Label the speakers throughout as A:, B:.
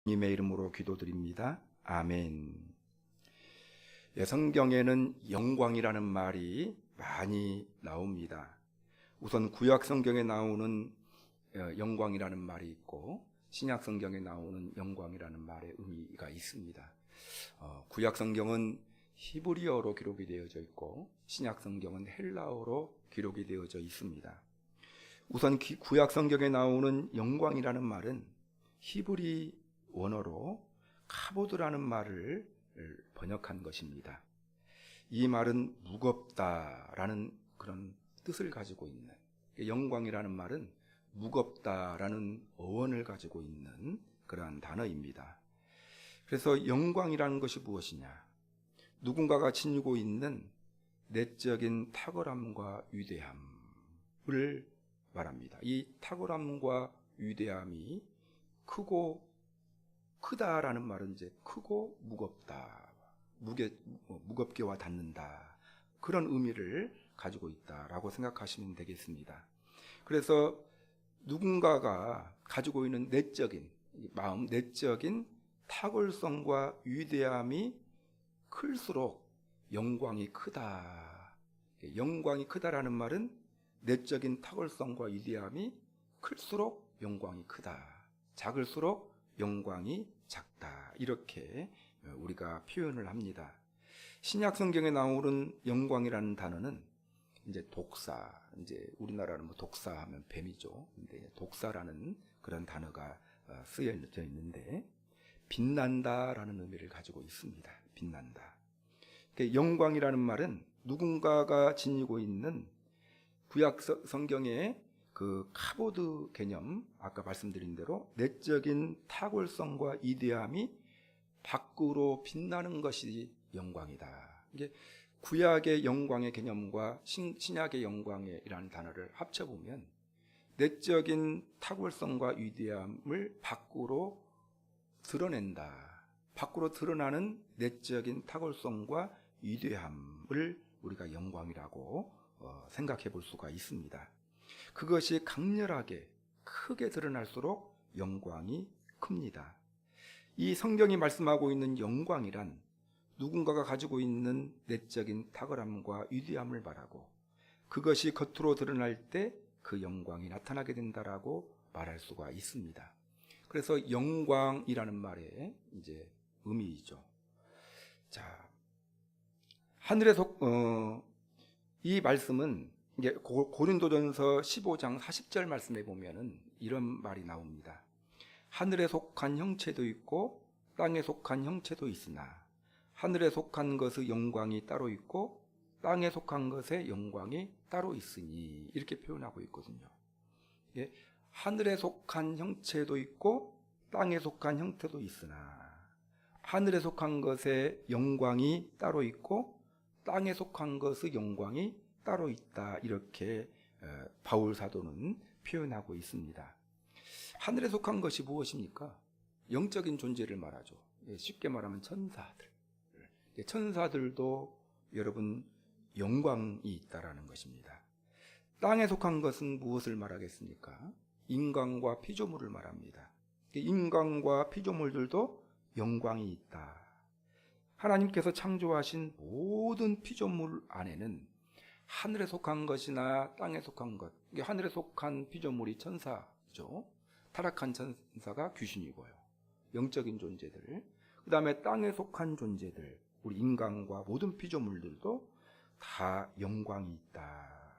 A: 님의 이름으로 기도드립니다. 아멘. 성경에는 영광이라는 말이 많이 나옵니다. 우선 구약 성경에 나오는 영광이라는 말이 있고 신약 성경에 나오는 영광이라는 말의 의미가 있습니다. 구약 성경은 히브리어로 기록이 되어져 있고 신약 성경은 헬라어로 기록이 되어져 있습니다. 우선 구약 성경에 나오는 영광이라는 말은 히브리 원어로 카보드라는 말을 번역한 것입니다. 이 말은 무겁다라는 그런 뜻을 가지고 있는, 영광이라는 말은 무겁다라는 어원을 가지고 있는 그러한 단어입니다. 그래서 영광이라는 것이 무엇이냐? 누군가가 지니고 있는 내적인 탁월함과 위대함을 말합니다. 이 탁월함과 위대함이 크다라는 말은 이제 크고 무겁다, 무겁게 와 닿는다, 그런 의미를 가지고 있다라고 생각하시면 되겠습니다. 그래서 누군가가 가지고 있는 내적인 마음, 내적인 탁월성과 위대함이 클수록 영광이 크다. 영광이 크다라는 말은 내적인 탁월성과 위대함이 클수록 영광이 크다, 작을수록 영광이 작다, 이렇게 우리가 표현을 합니다. 신약 성경에 나오는 영광이라는 단어는 이제 독사, 이제 우리나라는 독사하면 뱀이죠. 근데 독사라는 그런 단어가 쓰여져 있는데 빛난다라는 의미를 가지고 있습니다. 빛난다. 영광이라는 말은 누군가가 지니고 있는 구약 성경의 그 카보드 개념, 아까 말씀드린 대로 내적인 탁월성과 위대함이 밖으로 빛나는 것이 영광이다. 이게 구약의 영광의 개념과 신약의 영광이라는 단어를 합쳐보면 내적인 탁월성과 위대함을 밖으로 드러낸다. 밖으로 드러나는 내적인 탁월성과 위대함을 우리가 영광이라고 생각해 볼 수가 있습니다. 그것이 강렬하게 크게 드러날수록 영광이 큽니다. 이 성경이 말씀하고 있는 영광이란 누군가가 가지고 있는 내적인 탁월함과 위대함을 말하고 그것이 겉으로 드러날 때 그 영광이 나타나게 된다라고 말할 수가 있습니다. 그래서 영광이라는 말의 이제 의미이죠. 자, 이 말씀은 이제 고린도전서 15장 40절 말씀에 보면은 이런 말이 나옵니다. 하늘에 속한 형체도 있고 땅에 속한 형체도 있으나 하늘에 속한 것의 영광이 따로 있고 땅에 속한 것의 영광이 따로 있으니, 이렇게 표현하고 있거든요. 예, 하늘에 속한 형체도 있고 땅에 속한 형태도 있으나 하늘에 속한 것의 영광이 따로 있고 땅에 속한 것의 영광이 따로 있다, 이렇게 바울 사도는 표현하고 있습니다. 하늘에 속한 것이 무엇입니까? 영적인 존재를 말하죠. 쉽게 말하면 천사들. 천사들도 여러분 영광이 있다라는 것입니다. 땅에 속한 것은 무엇을 말하겠습니까? 인간과 피조물을 말합니다. 인간과 피조물들도 영광이 있다. 하나님께서 창조하신 모든 피조물 안에는 하늘에 속한 것이나 땅에 속한 것, 하늘에 속한 피조물이 천사죠. 타락한 천사가 귀신이고요. 영적인 존재들. 그 다음에 땅에 속한 존재들, 우리 인간과 모든 피조물들도 다 영광이 있다.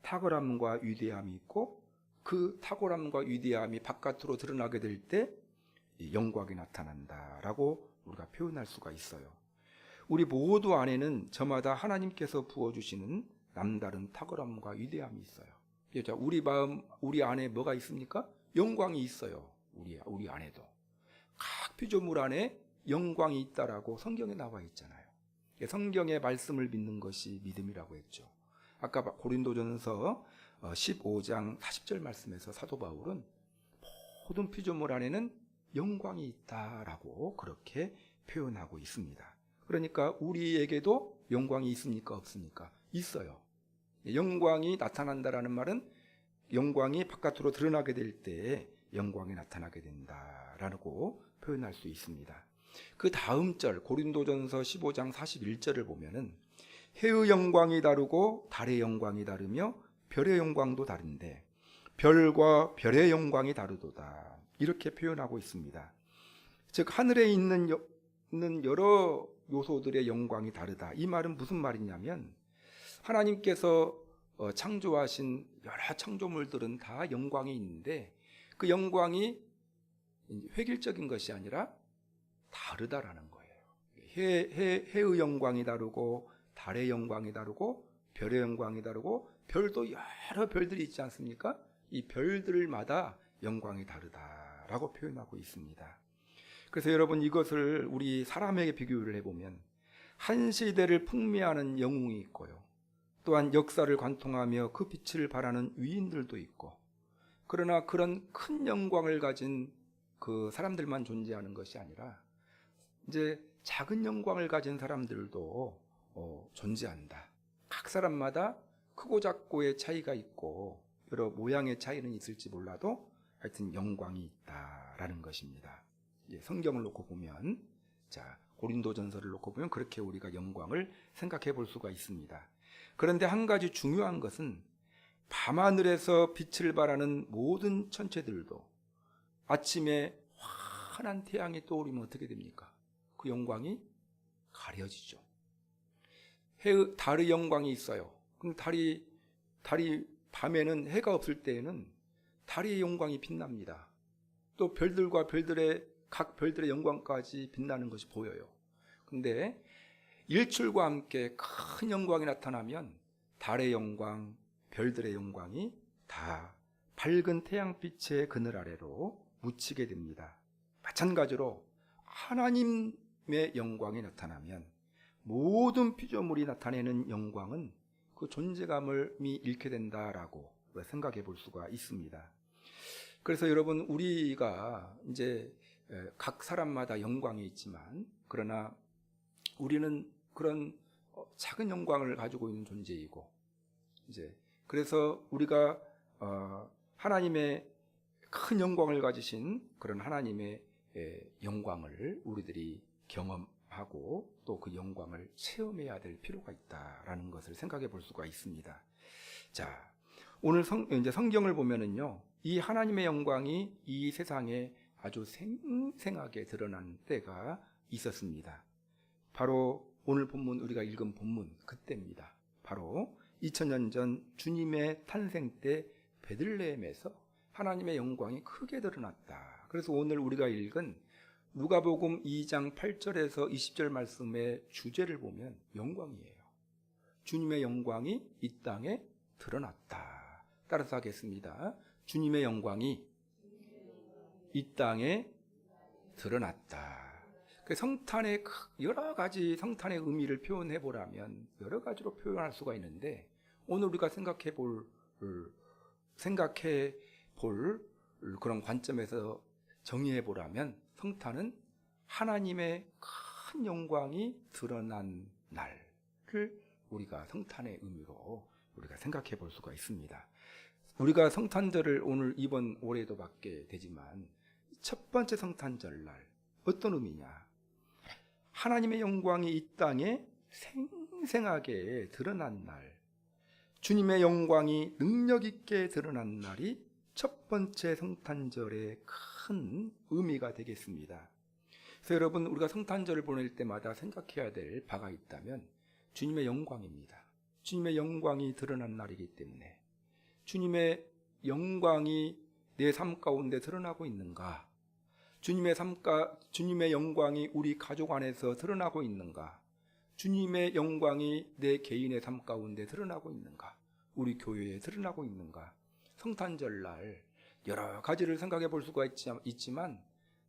A: 탁월함과 위대함이 있고 그 탁월함과 위대함이 바깥으로 드러나게 될 때 영광이 나타난다라고 우리가 표현할 수가 있어요. 우리 모두 안에는 저마다 하나님께서 부어주시는 남다른 탁월함과 위대함이 있어요. 우리 마음, 우리 안에 뭐가 있습니까? 영광이 있어요. 우리 안에도. 각 피조물 안에 영광이 있다라고 성경에 나와 있잖아요. 성경의 말씀을 믿는 것이 믿음이라고 했죠. 아까 고린도전서 15장 40절 말씀에서 사도 바울은 모든 피조물 안에는 영광이 있다라고 그렇게 표현하고 있습니다. 그러니까 우리에게도 영광이 있습니까? 없습니까? 있어요. 영광이 나타난다라는 말은 영광이 바깥으로 드러나게 될 때 영광이 나타나게 된다라는 있다라고 표현할 수 있습니다. 그 다음 절 고린도전서 15장 41절을 보면은 해의 영광이 다르고 달의 영광이 다르며 별의 영광도 다른데 별과 별의 영광이 다르도다, 이렇게 표현하고 있습니다. 즉 하늘에 있는 여러 요소들의 영광이 다르다. 이 말은 무슨 말이냐면 하나님께서 창조하신 여러 창조물들은 다 영광이 있는데 그 영광이 획일적인 것이 아니라 다르다라는 거예요. 해의 영광이 다르고 달의 영광이 다르고 별의 영광이 다르고 별도 여러 별들이 있지 않습니까? 이 별들마다 영광이 다르다라고 표현하고 있습니다. 그래서 여러분 이것을 우리 사람에게 비교를 해보면 한 시대를 풍미하는 영웅이 있고요, 또한 역사를 관통하며 그 빛을 발하는 위인들도 있고, 그러나 그런 큰 영광을 가진 그 사람들만 존재하는 것이 아니라 이제 작은 영광을 가진 사람들도 존재한다. 각 사람마다 크고 작고의 차이가 있고 여러 모양의 차이는 있을지 몰라도 하여튼 영광이 있다라는 것입니다. 성경을 놓고 보면, 자 고린도전서를 놓고 보면 그렇게 우리가 영광을 생각해 볼 수가 있습니다. 그런데 한 가지 중요한 것은 밤하늘에서 빛을 발하는 모든 천체들도 아침에 환한 태양이 떠오르면 어떻게 됩니까? 그 영광이 가려지죠. 달의 영광이 있어요. 그럼 달이 밤에는, 해가 없을 때에는 달의 영광이 빛납니다. 또 별들과 각 별들의 영광까지 빛나는 것이 보여요. 근데 일출과 함께 큰 영광이 나타나면 달의 영광, 별들의 영광이 다 밝은 태양빛의 그늘 아래로 묻히게 됩니다. 마찬가지로 하나님의 영광이 나타나면 모든 피조물이 나타내는 영광은 그 존재감을 잃게 된다라고 생각해 볼 수가 있습니다. 그래서 여러분 우리가 이제 각 사람마다 영광이 있지만, 그러나 우리는 그런 작은 영광을 가지고 있는 존재이고, 이제 그래서 우리가 하나님의 큰 영광을 가지신 그런 하나님의 영광을 우리들이 경험하고 또 그 영광을 체험해야 될 필요가 있다라는 것을 생각해 볼 수가 있습니다. 자, 오늘 이제 성경을 보면은요, 이 하나님의 영광이 이 세상에 아주 생생하게 드러난 때가 있었습니다. 바로 오늘 본문, 우리가 읽은 본문 그때입니다. 바로 2000년 전 주님의 탄생 때 베들레헴에서 하나님의 영광이 크게 드러났다. 그래서 오늘 우리가 읽은 누가복음 2장 8절에서 20절 말씀의 주제를 보면 영광이에요. 주님의 영광이 이 땅에 드러났다. 따라서 하겠습니다. 주님의 영광이 이 땅에 드러났다. 그 성탄의 여러 가지 성탄의 의미를 표현해 보라면 여러 가지로 표현할 수가 있는데, 오늘 우리가 생각해 볼 그런 관점에서 정의해 보라면 성탄은 하나님의 큰 영광이 드러난 날을 우리가 성탄의 의미로 우리가 생각해 볼 수가 있습니다. 우리가 성탄절을 오늘 이번 올해도 받게 되지만 첫 번째 성탄절 날 어떤 의미냐? 하나님의 영광이 이 땅에 생생하게 드러난 날, 주님의 영광이 능력 있게 드러난 날이 첫 번째 성탄절의 큰 의미가 되겠습니다. 그래서 여러분 우리가 성탄절을 보낼 때마다 생각해야 될 바가 있다면 주님의 영광입니다. 주님의 영광이 드러난 날이기 때문에 주님의 영광이 내 삶 가운데 드러나고 있는가? 주님의 영광이 우리 가족 안에서 드러나고 있는가? 주님의 영광이 내 개인의 삶 가운데 드러나고 있는가? 우리 교회에 드러나고 있는가? 성탄절 날 여러 가지를 생각해 볼 수가 있지만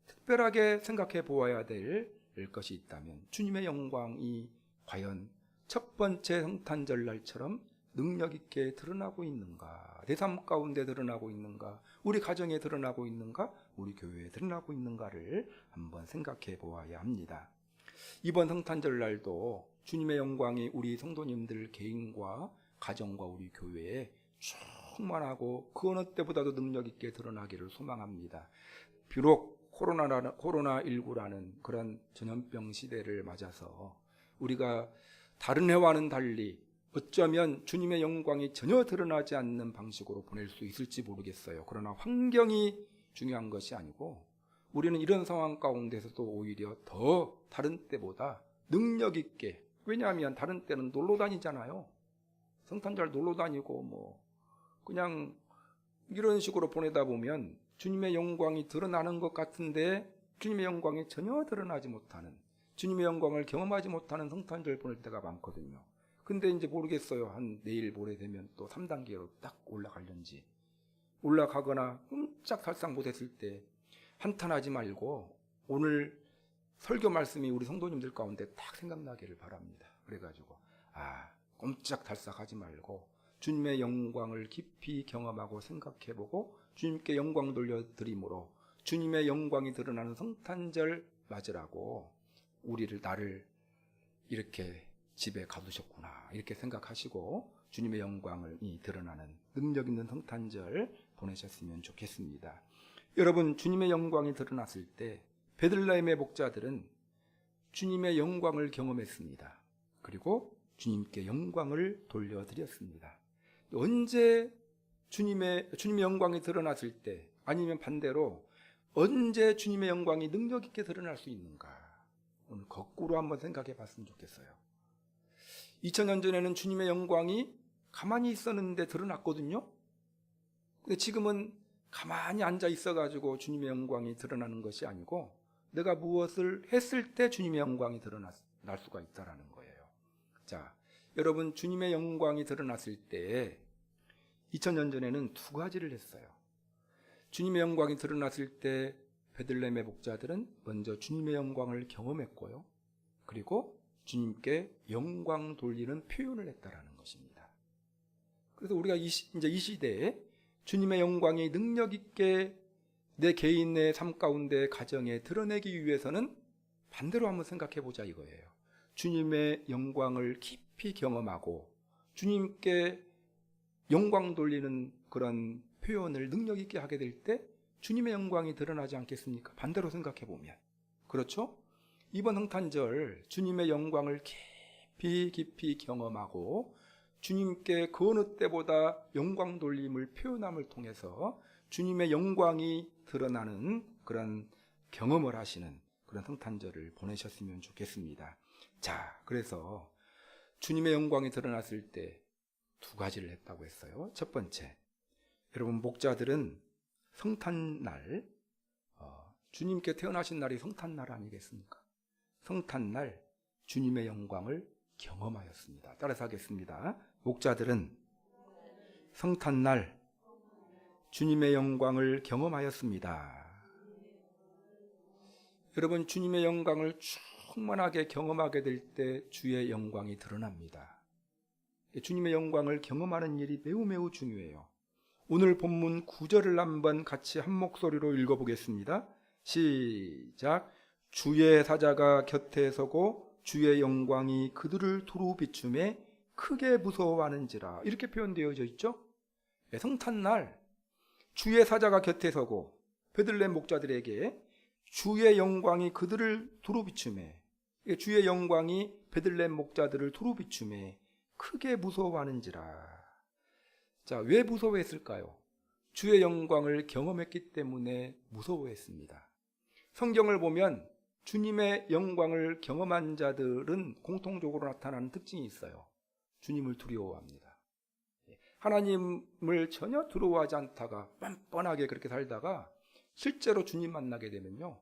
A: 특별하게 생각해 보아야 될 것이 있다면 주님의 영광이 과연 첫 번째 성탄절 날처럼 능력 있게 드러나고 있는가? 내 삶 가운데 드러나고 있는가? 우리 가정에 드러나고 있는가? 우리 교회에 드러나고 있는가를 한번 생각해 보아야 합니다. 이번 성탄절 날도 주님의 영광이 우리 성도님들 개인과 가정과 우리 교회에 충만하고 그 어느 때보다도 능력 있게 드러나기를 소망합니다. 비록 코로나19라는 그런 전염병 시대를 맞아서 우리가 다른 해와는 달리 어쩌면 주님의 영광이 전혀 드러나지 않는 방식으로 보낼 수 있을지 모르겠어요. 그러나 환경이 중요한 것이 아니고 우리는 이런 상황 가운데서도 오히려 더 다른 때보다 능력 있게, 왜냐하면 다른 때는 놀러 다니잖아요. 성탄절 놀러 다니고 그냥 이런 식으로 보내다 보면 주님의 영광이 드러나는 것 같은데 주님의 영광이 전혀 드러나지 못하는, 주님의 영광을 경험하지 못하는 성탄절 보낼 때가 많거든요. 근데 이제 모르겠어요. 한 내일 모레 되면 또 3단계로 딱 올라갈는지, 올라가거나 꼼짝달싹 못했을 때 한탄하지 말고 오늘 설교 말씀이 우리 성도님들 가운데 딱 생각나기를 바랍니다. 그래가지고 꼼짝달싹 하지 말고 주님의 영광을 깊이 경험하고 생각해보고 주님께 영광 돌려드림으로 주님의 영광이 드러나는 성탄절 맞으라고 나를 이렇게 집에 가두셨구나 이렇게 생각하시고 주님의 영광이 드러나는 능력 있는 성탄절 보내셨으면 좋겠습니다. 여러분, 주님의 영광이 드러났을 때 베들레헴의 목자들은 주님의 영광을 경험했습니다. 그리고 주님께 영광을 돌려드렸습니다. 언제 주님의 영광이 드러났을 때, 아니면 반대로 언제 주님의 영광이 능력 있게 드러날 수 있는가, 오늘 거꾸로 한번 생각해 봤으면 좋겠어요. 2000년 전에는 주님의 영광이 가만히 있었는데 드러났거든요. 근데 지금은 가만히 앉아 있어가지고 주님의 영광이 드러나는 것이 아니고 내가 무엇을 했을 때 주님의 영광이 드러날 수가 있다는 거예요. 자, 여러분, 주님의 영광이 드러났을 때 2000년 전에는 두 가지를 했어요. 주님의 영광이 드러났을 때 베들레헴의 목자들은 먼저 주님의 영광을 경험했고요. 그리고 주님께 영광 돌리는 표현을 했다라는 것입니다. 그래서 우리가 이제 이 시대에 주님의 영광이 능력 있게 내 개인의 삶 가운데 가정에 드러내기 위해서는 반대로 한번 생각해 보자 이거예요. 주님의 영광을 깊이 경험하고 주님께 영광 돌리는 그런 표현을 능력 있게 하게 될 때 주님의 영광이 드러나지 않겠습니까? 반대로 생각해 보면. 그렇죠? 이번 성탄절 주님의 영광을 깊이 경험하고 주님께 그 어느 때보다 영광 돌림을 표현함을 통해서 주님의 영광이 드러나는 그런 경험을 하시는 그런 성탄절을 보내셨으면 좋겠습니다. 자, 그래서 주님의 영광이 드러났을 때 두 가지를 했다고 했어요. 첫 번째, 여러분, 목자들은 성탄날, 주님께 태어나신 날이 성탄날 아니겠습니까? 성탄날 주님의 영광을 경험하였습니다. 따라서 하겠습니다. 목자들은 성탄날 주님의 영광을 경험하였습니다. 여러분, 주님의 영광을 충만하게 경험하게 될 때 주의 영광이 드러납니다. 주님의 영광을 경험하는 일이 매우 중요해요. 오늘 본문 9절을 한번 같이 한 목소리로 읽어보겠습니다. 시작. 주의 사자가 곁에 서고 주의 영광이 그들을 두루 비추매 크게 무서워하는지라, 이렇게 표현되어져 있죠. 성탄날 주의 사자가 곁에 서고 베들레헴 목자들에게 주의 영광이 그들을 두루 비추매, 주의 영광이 베들레헴 목자들을 두루 비추매 크게 무서워하는지라. 자, 왜 무서워했을까요? 주의 영광을 경험했기 때문에 무서워했습니다. 성경을 보면 주님의 영광을 경험한 자들은 공통적으로 나타나는 특징이 있어요. 주님을 두려워합니다. 하나님을 전혀 두려워하지 않다가 뻔뻔하게 그렇게 살다가 실제로 주님 만나게 되면요,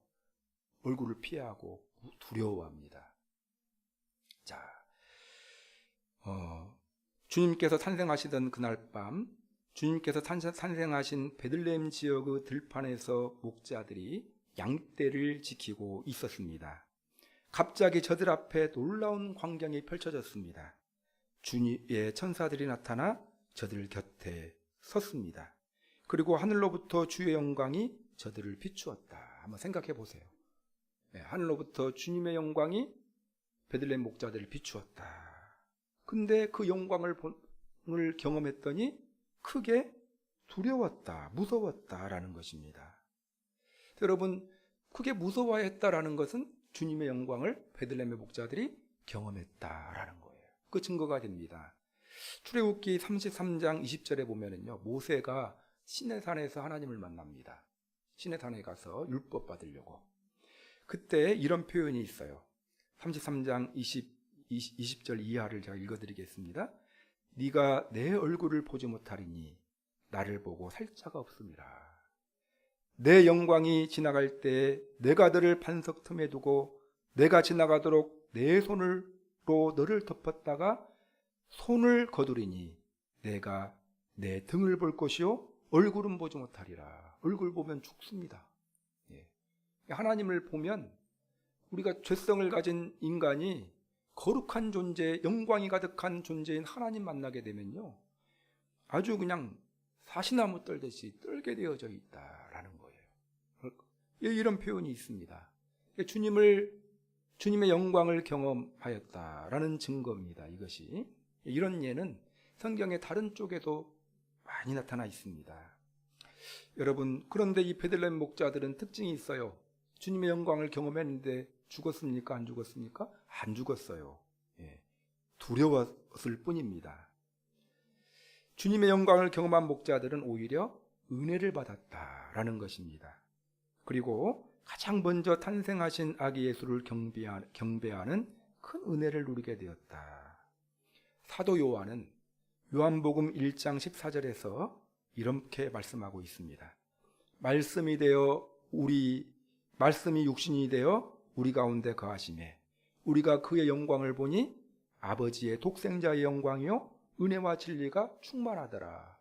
A: 얼굴을 피하고 두려워합니다. 자, 주님께서 탄생하시던 그날 밤, 주님께서 탄생하신 베들레헴 지역의 들판에서 목자들이 양떼를 지키고 있었습니다. 갑자기 저들 앞에 놀라운 광경이 펼쳐졌습니다. 주님의 천사들이 나타나 저들 곁에 섰습니다. 그리고 하늘로부터 주의 영광이 저들을 비추었다. 한번 생각해 보세요. 하늘로부터 주님의 영광이 베들레헴 목자들을 비추었다. 근데 그 영광을 경험했더니 크게 두려웠다, 무서웠다라는 것입니다. 여러분, 크게 무서워했다라는 것은 주님의 영광을 베들레헴의 목자들이 경험했다라는 거예요. 그 증거가 됩니다. 출애굽기 33장 20절에 보면은요, 모세가 시내산에서 하나님을 만납니다. 시내산에 가서 율법 받으려고. 그때 이런 표현이 있어요. 33장 20절 이하를 제가 읽어드리겠습니다. 네가 내 얼굴을 보지 못하리니 나를 보고 살 자가 없음이라. 내 영광이 지나갈 때 내가 너를 반석 틈에 두고 내가 지나가도록 내 손으로 너를 덮었다가 손을 거두리니 내가 내 등을 볼 것이요 얼굴은 보지 못하리라. 얼굴 보면 죽습니다. 하나님을 보면 우리가 죄성을 가진 인간이 거룩한 존재, 영광이 가득한 존재인 하나님 만나게 되면요, 아주 그냥 사시나무 떨듯이 떨게 되어져 있다라는 거예요. 이런 표현이 있습니다. 주님의 영광을 경험하였다라는 증거입니다. 이것이. 이런 예는 성경의 다른 쪽에도 많이 나타나 있습니다. 여러분, 그런데 이 베들레헴 목자들은 특징이 있어요. 주님의 영광을 경험했는데 죽었습니까? 안 죽었습니까? 안 죽었어요. 두려웠을 뿐입니다. 주님의 영광을 경험한 목자들은 오히려 은혜를 받았다라는 것입니다. 그리고 가장 먼저 탄생하신 아기 예수를 경배하는 큰 은혜를 누리게 되었다. 사도 요한은 요한복음 1장 14절에서 이렇게 말씀하고 있습니다. 말씀이 육신이 되어 우리 가운데 거하시매 우리가 그의 영광을 보니 아버지의 독생자의 영광이요 은혜와 진리가 충만하더라.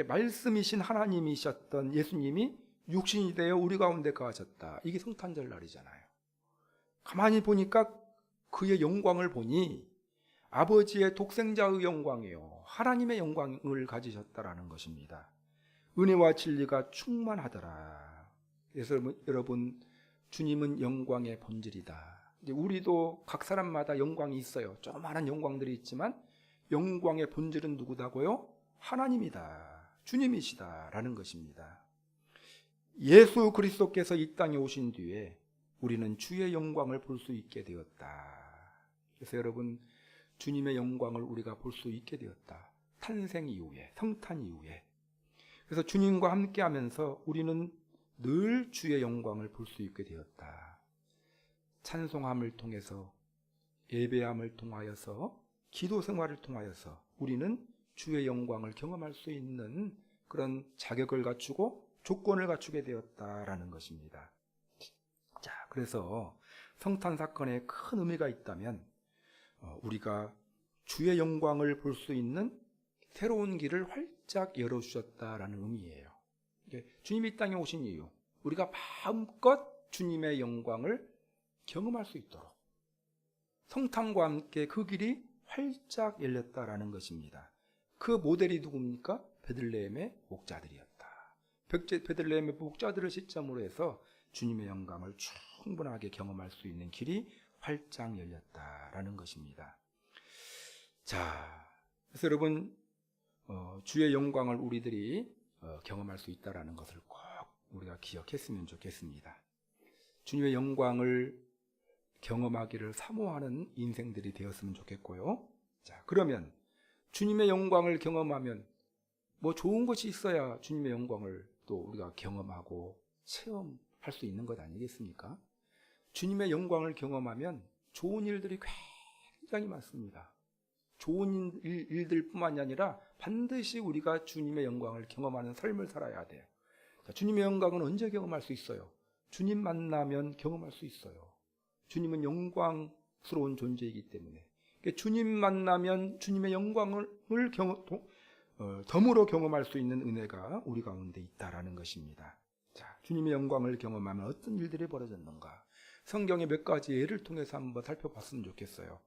A: 말씀이신 하나님이셨던 예수님이 육신이 되어 우리 가운데 거하셨다. 이게 성탄절 날이잖아요. 가만히 보니까 그의 영광을 보니 아버지의 독생자의 영광이요 하나님의 영광을 가지셨다라는 것입니다. 은혜와 진리가 충만하더라. 그래서 여러분, 주님은 영광의 본질이다. 우리도 각 사람마다 영광이 있어요. 조그마한 영광들이 있지만 영광의 본질은 누구다고요? 하나님이다. 주님이시다라는 것입니다. 예수 그리스도께서 이 땅에 오신 뒤에 우리는 주의 영광을 볼 수 있게 되었다. 그래서 여러분, 주님의 영광을 우리가 볼 수 있게 되었다. 탄생 이후에, 성탄 이후에. 그래서 주님과 함께 하면서 우리는 늘 주의 영광을 볼 수 있게 되었다. 찬송함을 통해서, 예배함을 통하여서, 기도 생활을 통하여서 우리는 주의 영광을 경험할 수 있는 그런 자격을 갖추고 조건을 갖추게 되었다라는 것입니다. 자, 그래서 성탄 사건에 큰 의미가 있다면 우리가 주의 영광을 볼 수 있는 새로운 길을 활짝 열어주셨다라는 의미예요. 주님이 이 땅에 오신 이유, 우리가 마음껏 주님의 영광을 경험할 수 있도록 성탄과 함께 그 길이 활짝 열렸다라는 것입니다. 그 모델이 누굽니까? 베들레헴의 목자들이었다. 베들레헴의 목자들을 시점으로 해서 주님의 영광을 충분하게 경험할 수 있는 길이 활짝 열렸다라는 것입니다. 자, 그래서 여러분, 주의 영광을 우리들이 경험할 수 있다라는 것을 꼭 우리가 기억했으면 좋겠습니다. 주님의 영광을 경험하기를 사모하는 인생들이 되었으면 좋겠고요. 자, 그러면 주님의 영광을 경험하면 뭐 좋은 것이 있어야 주님의 영광을 또 우리가 경험하고 체험할 수 있는 것 아니겠습니까? 주님의 영광을 경험하면 좋은 일들이 굉장히 많습니다. 좋은 일들 뿐만이 아니라 반드시 우리가 주님의 영광을 경험하는 삶을 살아야 돼요. 자, 주님의 영광은 언제 경험할 수 있어요? 주님 만나면 경험할 수 있어요. 주님은 영광스러운 존재이기 때문에 주님 만나면 주님의 영광을 덤으로 경험할 수 있는 은혜가 우리 가운데 있다라는 것입니다. 자, 주님의 영광을 경험하면 어떤 일들이 벌어졌는가? 성경의 몇 가지 예를 통해서 한번 살펴봤으면 좋겠어요.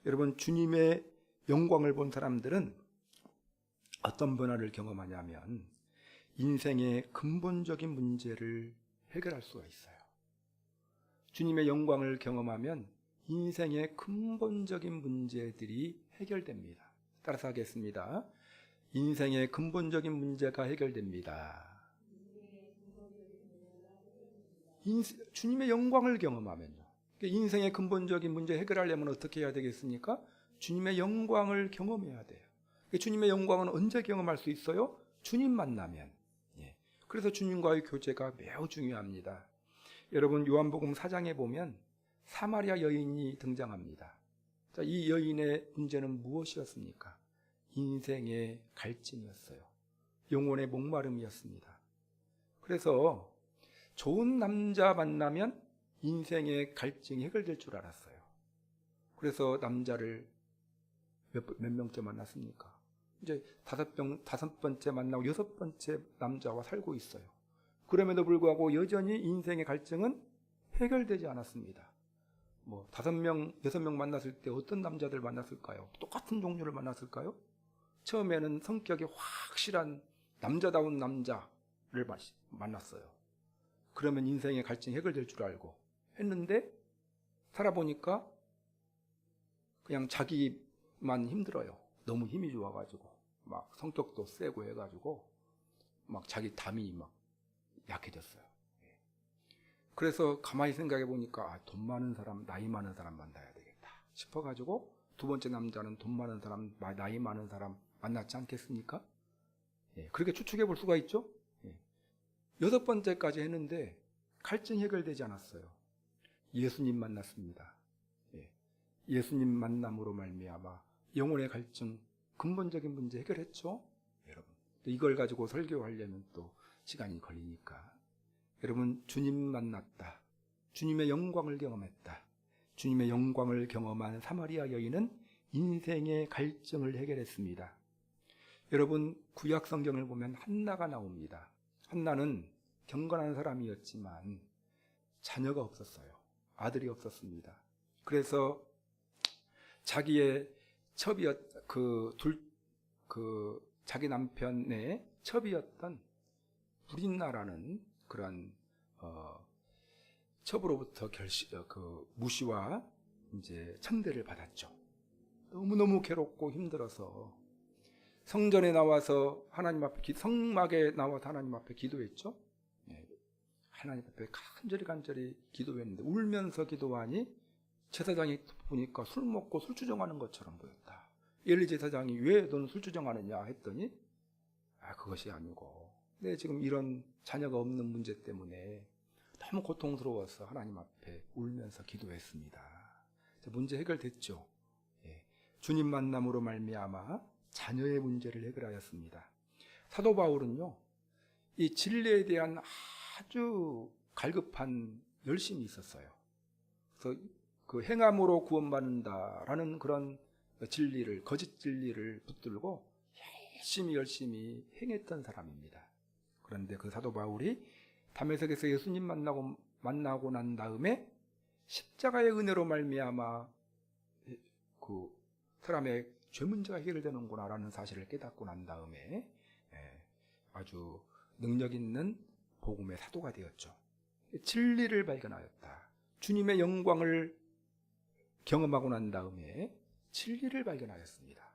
A: 여러분, 주님의 영광을 본 사람들은 어떤 변화를 경험하냐면 인생의 근본적인 문제를 해결할 수가 있어요. 주님의 영광을 경험하면 인생의 근본적인 문제들이 해결됩니다. 따라서 하겠습니다. 인생의 근본적인 문제가 해결됩니다. 주님의 영광을 경험하면요. 인생의 근본적인 문제 해결하려면 어떻게 해야 되겠습니까? 주님의 영광을 경험해야 돼요. 주님의 영광은 언제 경험할 수 있어요? 주님 만나면. 그래서 주님과의 교제가 매우 중요합니다. 여러분, 요한복음 4장에 보면 사마리아 여인이 등장합니다. 자, 이 여인의 문제는 무엇이었습니까? 인생의 갈증이었어요. 영혼의 목마름이었습니다. 그래서 좋은 남자 만나면 인생의 갈증이 해결될 줄 알았어요. 그래서 남자를 몇 명째 만났습니까? 이제 다섯 번째 만나고 6번째 남자와 살고 있어요. 그럼에도 불구하고 여전히 인생의 갈증은 해결되지 않았습니다. 5명, 6명 만났을 때 어떤 남자들 만났을까요? 똑같은 종류를 만났을까요? 처음에는 성격이 확실한 남자다운 남자를 만났어요. 그러면 인생의 갈증이 해결될 줄 알고 했는데 살아보니까 그냥 자기만 힘들어요. 너무 힘이 좋아가지고 막 성격도 세고 해가지고 막 자기 담이 막 약해졌어요. 그래서 가만히 생각해 보니까 돈 많은 사람, 나이 많은 사람 만나야 되겠다 싶어가지고 두 번째 남자는 돈 많은 사람, 나이 많은 사람 만났지 않겠습니까? 그렇게 추측해 볼 수가 있죠. 6번째까지 했는데 갈증이 해결되지 않았어요. 예수님 만났습니다. 예수님 만남으로 말미암아 영혼의 갈증, 근본적인 문제 해결했죠. 여러분, 이걸 가지고 설교하려면 또 시간이 걸리니까 여러분, 주님 만났다. 주님의 영광을 경험했다. 주님의 영광을 경험한 사마리아 여인은 인생의 갈증을 해결했습니다. 여러분, 구약 성경을 보면 한나가 나옵니다. 한나는 경건한 사람이었지만 자녀가 없었어요. 아들이 없었습니다. 그래서 자기의 자기 남편의 첩이었던 브린나라는 그런 첩으로부터 무시와 이제 천대를 받았죠. 너무너무 괴롭고 힘들어서 성전에 나와서 성막에 나와서 하나님 앞에 기도했죠. 하나님 앞에 간절히 기도했는데 울면서 기도하니 제사장이 보니까 술 먹고 술 주정하는 것처럼 보였다. 엘리 제사장이 왜 너는 술 주정하느냐 했더니 그것이 아니고 내 지금 이런 자녀가 없는 문제 때문에 너무 고통스러워서 하나님 앞에 울면서 기도했습니다. 문제 해결됐죠. 주님 만남으로 말미암아 자녀의 문제를 해결하였습니다. 사도 바울은요, 이 진리에 대한 아주 갈급한 열심이 있었어요. 그래서 그 행함으로 구원받는다라는 그런 진리를, 거짓 진리를 붙들고 열심히 행했던 사람입니다. 그런데 그 사도 바울이 다메섹에서 예수님 만나고 난 다음에 십자가의 은혜로 말미암아 그 사람의 죄 문제가 해결되는구나라는 사실을 깨닫고 난 다음에 아주 능력 있는 복음의 사도가 되었죠. 진리를 발견하였다. 주님의 영광을 경험하고 난 다음에 진리를 발견하였습니다.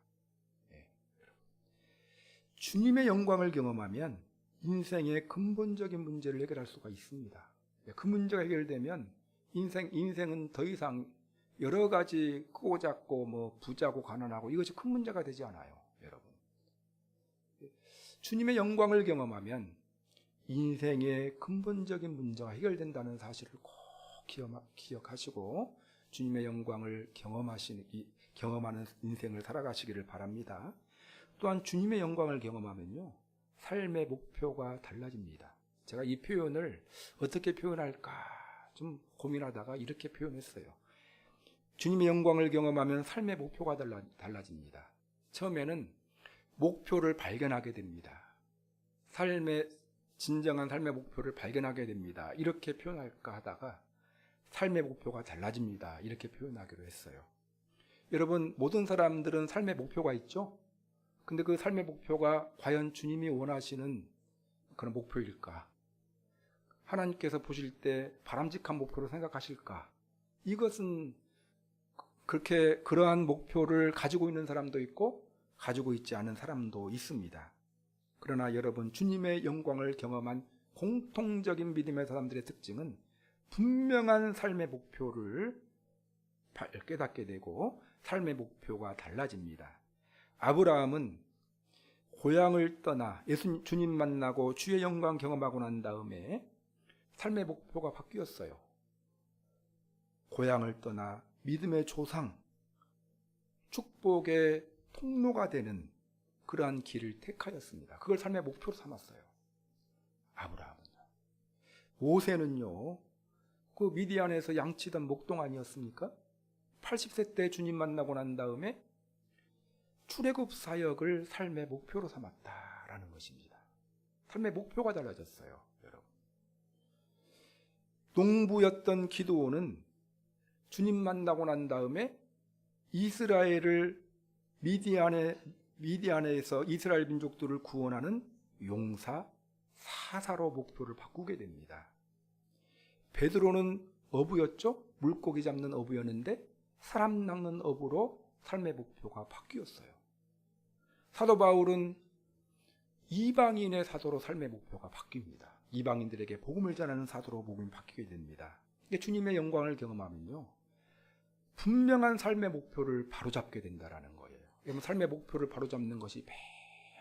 A: 주님의 영광을 경험하면 인생의 근본적인 문제를 해결할 수가 있습니다. 그 문제가 해결되면 인생은 더 이상 여러 가지 크고 작고 부자고 가난하고 이것이 큰 문제가 되지 않아요. 여러분, 주님의 영광을 경험하면 인생의 근본적인 문제가 해결된다는 사실을 꼭 기억하시고 주님의 영광을 경험하는 인생을 살아가시기를 바랍니다. 또한 주님의 영광을 경험하면요, 삶의 목표가 달라집니다. 제가 이 표현을 어떻게 표현할까 좀 고민하다가 이렇게 표현했어요. 주님의 영광을 경험하면 삶의 목표가 달라집니다. 처음에는 목표를 발견하게 됩니다. 진정한 삶의 목표를 발견하게 됩니다. 이렇게 표현할까 하다가 삶의 목표가 달라집니다. 이렇게 표현하기로 했어요. 여러분, 모든 사람들은 삶의 목표가 있죠? 근데 그 삶의 목표가 과연 주님이 원하시는 그런 목표일까? 하나님께서 보실 때 바람직한 목표로 생각하실까? 이것은 그러한 목표를 가지고 있는 사람도 있고 가지고 있지 않은 사람도 있습니다. 그러나 여러분, 주님의 영광을 경험한 공통적인 믿음의 사람들의 특징은 분명한 삶의 목표를 깨닫게 되고 삶의 목표가 달라집니다. 아브라함은 고향을 떠나 주님 만나고 주의 영광 경험하고 난 다음에 삶의 목표가 바뀌었어요. 고향을 떠나 믿음의 조상, 축복의 통로가 되는 그러한 길을 택하였습니다. 그걸 삶의 목표로 삼았어요. 아브라함은요. 모세는요, 그 미디안에서 양치던 목동 아니었습니까? 80세 때 주님 만나고 난 다음에 출애굽 사역을 삶의 목표로 삼았다라는 것입니다. 삶의 목표가 달라졌어요, 여러분. 농부였던 기드온은 주님 만나고 난 다음에 이스라엘을 미디안에서 이스라엘 민족들을 구원하는 용사, 사사로 목표를 바꾸게 됩니다. 베드로는 어부였죠? 물고기 잡는 어부였는데 사람 낚는 어부로 삶의 목표가 바뀌었어요. 사도 바울은 이방인의 사도로 삶의 목표가 바뀝니다. 이방인들에게 복음을 전하는 사도로 복음이 바뀌게 됩니다. 주님의 영광을 경험하면요, 분명한 삶의 목표를 바로잡게 된다는 거예요. 그러면 삶의 목표를 바로잡는 것이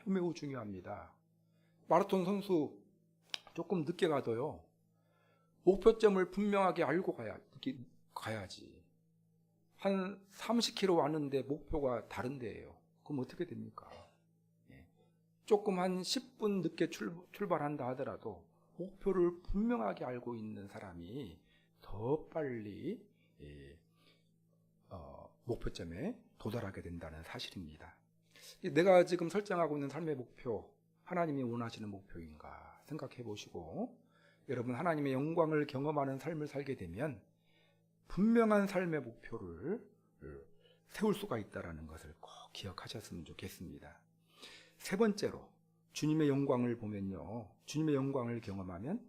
A: 매우 중요합니다. 마라톤 선수 조금 늦게 가도요, 목표점을 분명하게 알고 가야지. 한 30km 왔는데 목표가 다른 데예요. 그럼 어떻게 됩니까? 조금 한 10분 늦게 출발한다 하더라도 목표를 분명하게 알고 있는 사람이 더 빨리 목표점에 도달하게 된다는 사실입니다. 내가 지금 설정하고 있는 삶의 목표, 하나님이 원하시는 목표인가 생각해 보시고, 여러분 하나님의 영광을 경험하는 삶을 살게 되면 분명한 삶의 목표를 세울 수가 있다는 것을 꼭 기억하셨으면 좋겠습니다. 세 번째로, 주님의 영광을 보면요, 주님의 영광을 경험하면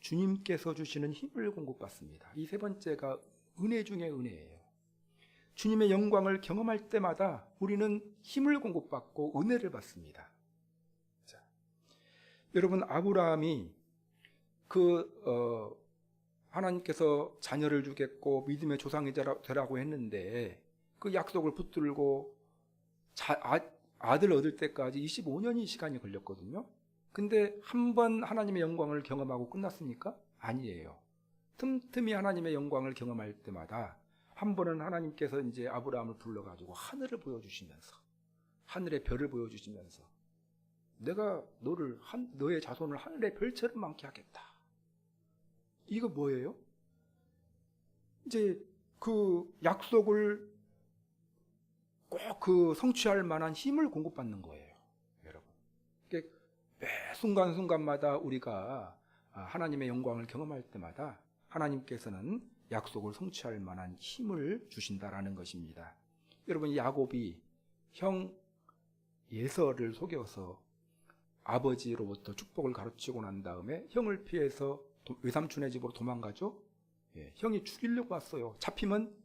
A: 주님께서 주시는 힘을 공급받습니다. 이 세 번째가 은혜 중에 은혜예요. 주님의 영광을 경험할 때마다 우리는 힘을 공급받고 은혜를 받습니다. 자, 여러분, 아브라함이 하나님께서 자녀를 주겠고 믿음의 조상이 되라고 했는데 그 약속을 붙들고 아들 얻을 때까지 25년이 시간이 걸렸거든요. 근데 한 번 하나님의 영광을 경험하고 끝났습니까? 아니에요. 틈틈이 하나님의 영광을 경험할 때마다 한 번은 하나님께서 이제 아브라함을 불러가지고 하늘을 보여주시면서, 하늘의 별을 보여주시면서, 내가 너의 자손을 하늘의 별처럼 많게 하겠다. 이거 뭐예요? 이제 그 약속을 꼭 성취할 만한 힘을 공급받는 거예요, 여러분. 매 순간순간마다 우리가 하나님의 영광을 경험할 때마다 하나님께서는 약속을 성취할 만한 힘을 주신다라는 것입니다. 여러분, 야곱이 형 예서를 속여서 아버지로부터 축복을 가르치고 난 다음에 형을 피해서 외삼촌의 집으로 도망가죠. 형이 죽이려고 왔어요. 잡히면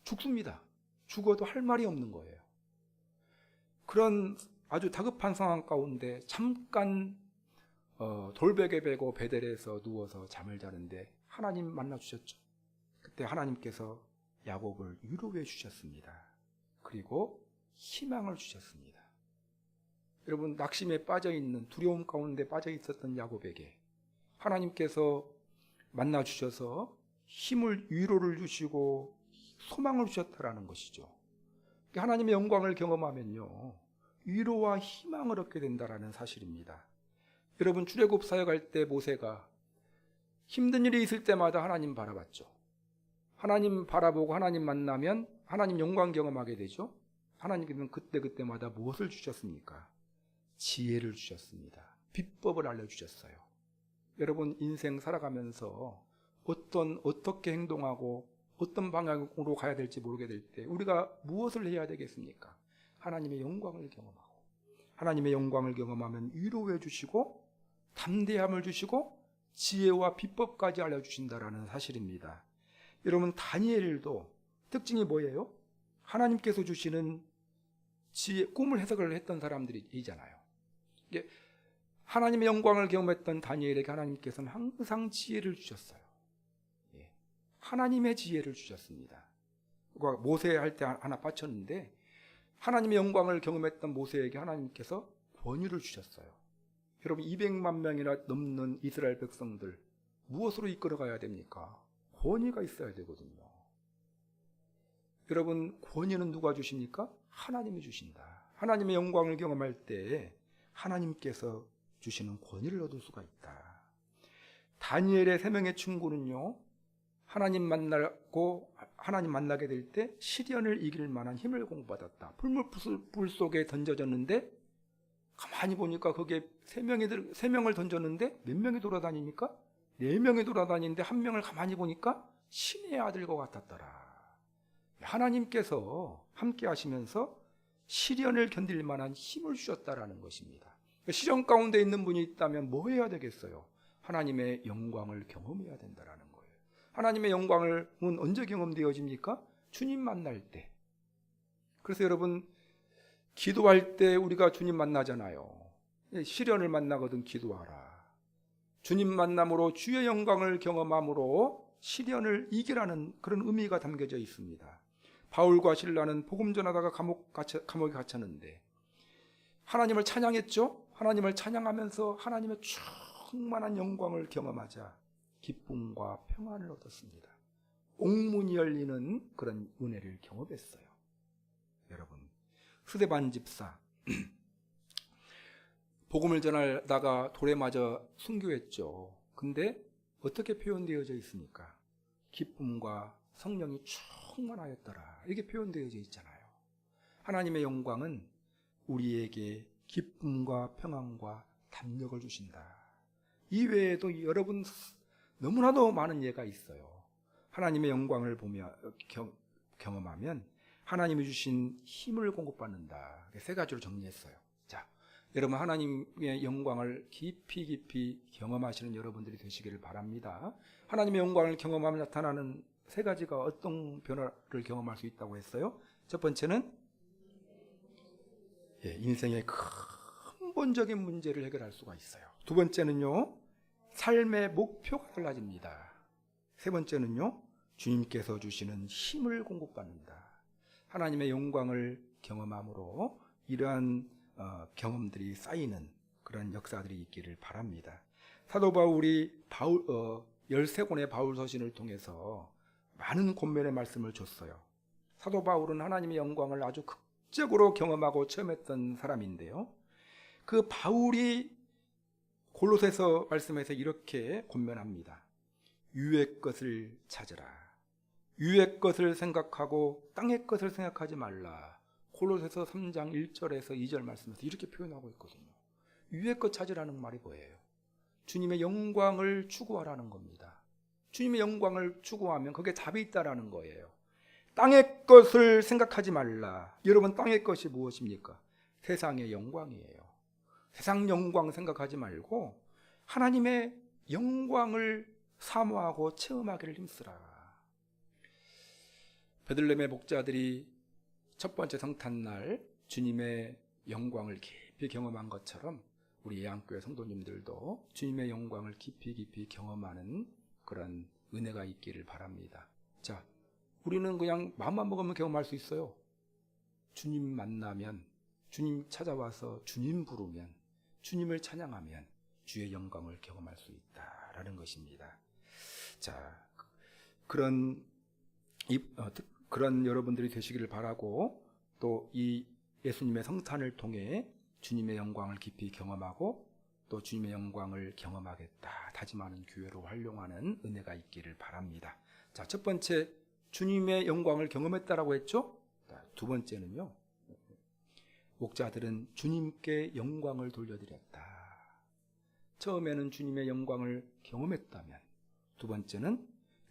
A: 죽습니다. 죽어도 할 말이 없는 거예요. 그런 아주 다급한 상황 가운데 잠깐 돌베개 베고 베델에서 누워서 잠을 자는데 하나님 만나 주셨죠. 그때 하나님께서 야곱을 위로해 주셨습니다. 그리고 희망을 주셨습니다. 여러분, 낙심에 빠져있는, 두려움 가운데 빠져있었던 야곱에게 하나님께서 만나 주셔서 힘을, 위로를 주시고 소망을 주셨다라는 것이죠. 하나님의 영광을 경험하면요, 위로와 희망을 얻게 된다라는 사실입니다. 여러분, 출애굽 사역할 때 모세가 힘든 일이 있을 때마다 하나님 바라봤죠. 하나님 바라보고 하나님 만나면 하나님 영광 경험하게 되죠. 하나님께서는 그때마다 무엇을 주셨습니까? 지혜를 주셨습니다. 비법을 알려주셨어요. 여러분, 인생 살아가면서 어떻게 행동하고 어떤 방향으로 가야 될지 모르게 될 때 우리가 무엇을 해야 되겠습니까? 하나님의 영광을 경험하고, 하나님의 영광을 경험하면 위로해 주시고 담대함을 주시고 지혜와 비법까지 알려주신다라는 사실입니다. 여러분, 다니엘도 특징이 뭐예요? 하나님께서 주시는 지혜, 꿈을 해석을 했던 사람들이잖아요. 하나님의 영광을 경험했던 다니엘에게 하나님께서는 항상 지혜를 주셨어요. 하나님의 지혜를 주셨습니다. 모세 할 때 하나 바쳤는데 하나님의 영광을 경험했던 모세에게 하나님께서 권위를 주셨어요. 여러분 200만 명이나 넘는 이스라엘 백성들 무엇으로 이끌어가야 됩니까? 권위가 있어야 되거든요. 여러분 권위는 누가 주십니까? 하나님이 주신다. 하나님의 영광을 경험할 때 하나님께서 주시는 권위를 얻을 수가 있다. 다니엘의 3명의 친구는요, 하나님 만나게 될 때 시련을 이길 만한 힘을 공부받았다. 불 속에 던져졌는데 가만히 보니까 거기에 3명을 던졌는데 몇 명이 돌아다니니까 4명이 돌아다니는데 1명을 가만히 보니까 신의 아들과 같았더라. 하나님께서 함께 하시면서 시련을 견딜 만한 힘을 주셨다라는 것입니다. 시련 가운데 있는 분이 있다면 뭐 해야 되겠어요? 하나님의 영광을 경험해야 된다라는 거예요. 하나님의 영광은 언제 경험되어집니까? 주님 만날 때. 그래서 여러분 기도할 때 우리가 주님 만나잖아요. 시련을 만나거든 기도하라. 주님 만남으로 주의 영광을 경험함으로 시련을 이기라는 그런 의미가 담겨져 있습니다. 바울과 실라는 복음 전하다가 감옥에 갇혔는데 하나님을 찬양했죠. 하나님을 찬양하면서 하나님의 충만한 영광을 경험하자 기쁨과 평안을 얻었습니다. 옥문이 열리는 그런 은혜를 경험했어요. 여러분 스데반 집사 복음을 전하다가 돌에 맞아 순교했죠. 근데 어떻게 표현되어져 있습니까? 기쁨과 성령이 충만하였더라. 이게 표현되어져 있잖아요. 하나님의 영광은 우리에게 기쁨과 평안과 담력을 주신다. 이 외에도 여러분 너무나도 많은 예가 있어요. 하나님의 영광을 보며 경험하면 하나님이 주신 힘을 공급받는다. 3가지로 정리했어요. 자, 여러분 하나님의 영광을 깊이 경험하시는 여러분들이 되시기를 바랍니다. 하나님의 영광을 경험하면 나타나는 3가지가 어떤 변화를 경험할 수 있다고 했어요? 첫 번째는 인생의 근본적인 문제를 해결할 수가 있어요. 두 번째는요, 삶의 목표가 달라집니다. 세 번째는요, 주님께서 주시는 힘을 공급받는다. 하나님의 영광을 경험함으로 이러한 경험들이 쌓이는 그런 역사들이 있기를 바랍니다. 사도 바울이 13권의 바울 서신을 통해서 많은 권면의 말씀을 줬어요. 사도 바울은 하나님의 영광을 아주 극적으로 경험하고 체험했던 사람인데요, 그 바울이 골로새서 말씀에서 이렇게 권면합니다. 위의 것을 찾으라. 위의 것을 생각하고 땅의 것을 생각하지 말라. 골로새서 3장 1절에서 2절 말씀에서 이렇게 표현하고 있거든요. 위의 것 찾으라는 말이 뭐예요? 주님의 영광을 추구하라는 겁니다. 주님의 영광을 추구하면 거기에 답이 있다라는 거예요. 땅의 것을 생각하지 말라. 여러분 땅의 것이 무엇입니까? 세상의 영광이에요. 세상 영광 생각하지 말고 하나님의 영광을 사모하고 체험하기를 힘쓰라. 베들레헴의 목자들이 첫 번째 성탄날 주님의 영광을 깊이 경험한 것처럼 우리 예안교회 성도님들도 주님의 영광을 깊이 경험하는 그런 은혜가 있기를 바랍니다. 자, 우리는 그냥 마음만 먹으면 경험할 수 있어요. 주님 만나면, 주님 찾아와서 주님 부르면, 주님을 찬양하면 주의 영광을 경험할 수 있다라는 것입니다. 자, 그런 여러분들이 되시기를 바라고, 또 이 예수님의 성탄을 통해 주님의 영광을 깊이 경험하고 또 주님의 영광을 경험하겠다 다짐하는 교회로 활용하는 은혜가 있기를 바랍니다. 자, 첫 번째 주님의 영광을 경험했다라고 했죠. 두 번째는요, 목자들은 주님께 영광을 돌려드렸다. 처음에는 주님의 영광을 경험했다면, 두 번째는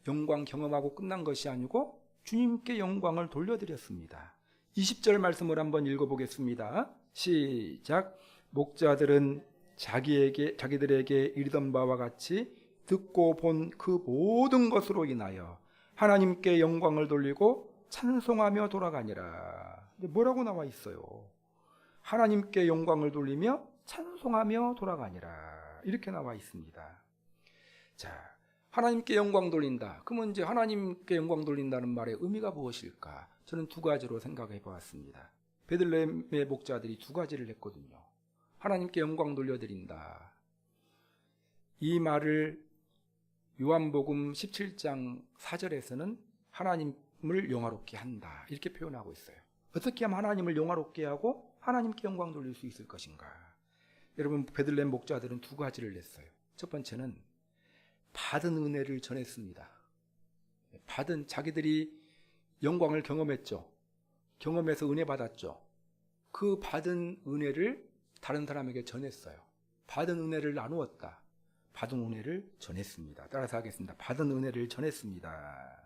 A: 영광 경험하고 끝난 것이 아니고 주님께 영광을 돌려드렸습니다. 20절 말씀을 한번 읽어보겠습니다. 시작. 목자들은 자기들에게 이르던 바와 같이 듣고 본 그 모든 것으로 인하여 하나님께 영광을 돌리고 찬송하며 돌아가니라. 뭐라고 나와 있어요? 하나님께 영광을 돌리며 찬송하며 돌아가니라, 이렇게 나와 있습니다. 자, 하나님께 영광 돌린다. 그러면 이제 하나님께 영광 돌린다는 말의 의미가 무엇일까? 저는 두 가지로 생각해 보았습니다. 베들레헴의 목자들이 두 가지를 했거든요. 하나님께 영광 돌려드린다. 이 말을 요한복음 17장 4절에서는 하나님을 영화롭게 한다. 이렇게 표현하고 있어요. 어떻게 하면 하나님을 영화롭게 하고 하나님께 영광 돌릴 수 있을 것인가? 여러분, 베들레헴 목자들은 두 가지를 냈어요. 첫 번째는 받은 은혜를 전했습니다. 받은, 자기들이 영광을 경험했죠. 경험해서 은혜 받았죠. 그 받은 은혜를 다른 사람에게 전했어요. 받은 은혜를 나누었다. 받은 은혜를 전했습니다. 따라서 하겠습니다. 받은 은혜를 전했습니다.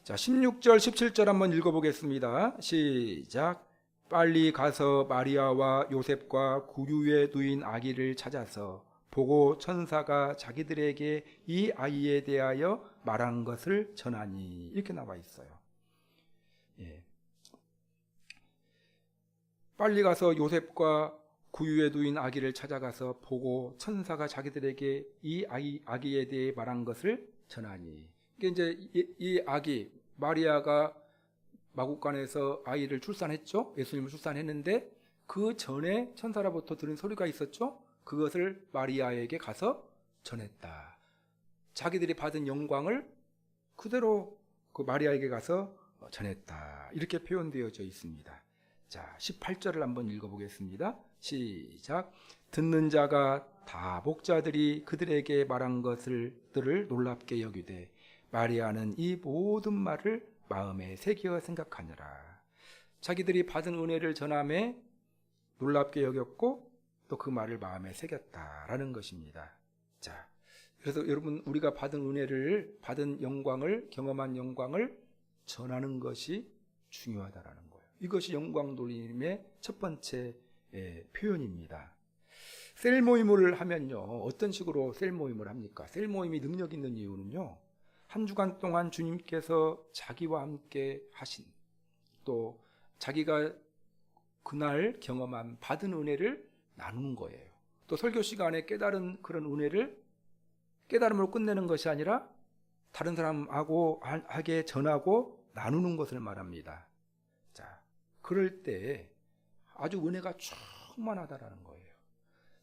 A: 자, 16절 17절 한번 읽어보겠습니다. 시작. 빨리 가서 마리아와 요셉과 구유에 누인 아기를 찾아서 보고 천사가 자기들에게 이 아이에 대하여 말한 것을 전하니, 이렇게 나와 있어요. 예. 빨리 가서 요셉과 구유에 누인 아기를 찾아가서 보고 천사가 자기들에게 이 아기에 대해 말한 것을 전하니. 이게 이제 이 아기 마리아가 마국간에서 아이를 출산했죠. 예수님을 출산했는데 그 전에 천사로부터 들은 소리가 있었죠. 그것을 마리아에게 가서 전했다. 자기들이 받은 영광을 그대로 그 마리아에게 가서 전했다. 이렇게 표현되어져 있습니다. 자, 18절을 한번 읽어보겠습니다. 시작. 듣는 자가 다 목자들이 그들에게 말한 것들을 놀랍게 여기되 마리아는 이 모든 말을 마음에 새겨 생각하느라. 자기들이 받은 은혜를 전함에 놀랍게 여겼고 또 그 말을 마음에 새겼다라는 것입니다. 자, 그래서 여러분, 우리가 받은 은혜를, 받은 영광을, 경험한 영광을 전하는 것이 중요하다라는 거예요. 이것이 영광 돌림의 첫 번째 표현입니다. 셀 모임을 하면요, 어떤 식으로 셀 모임을 합니까? 셀 모임이 능력 있는 이유는요, 한 주간 동안 주님께서 자기와 함께 하신, 또 자기가 그날 경험한 받은 은혜를 나누는 거예요. 또 설교 시간에 깨달은 그런 은혜를 깨달음으로 끝내는 것이 아니라 다른 사람하게 전하고 나누는 것을 말합니다. 자, 그럴 때 아주 은혜가 충만하다라는 거예요.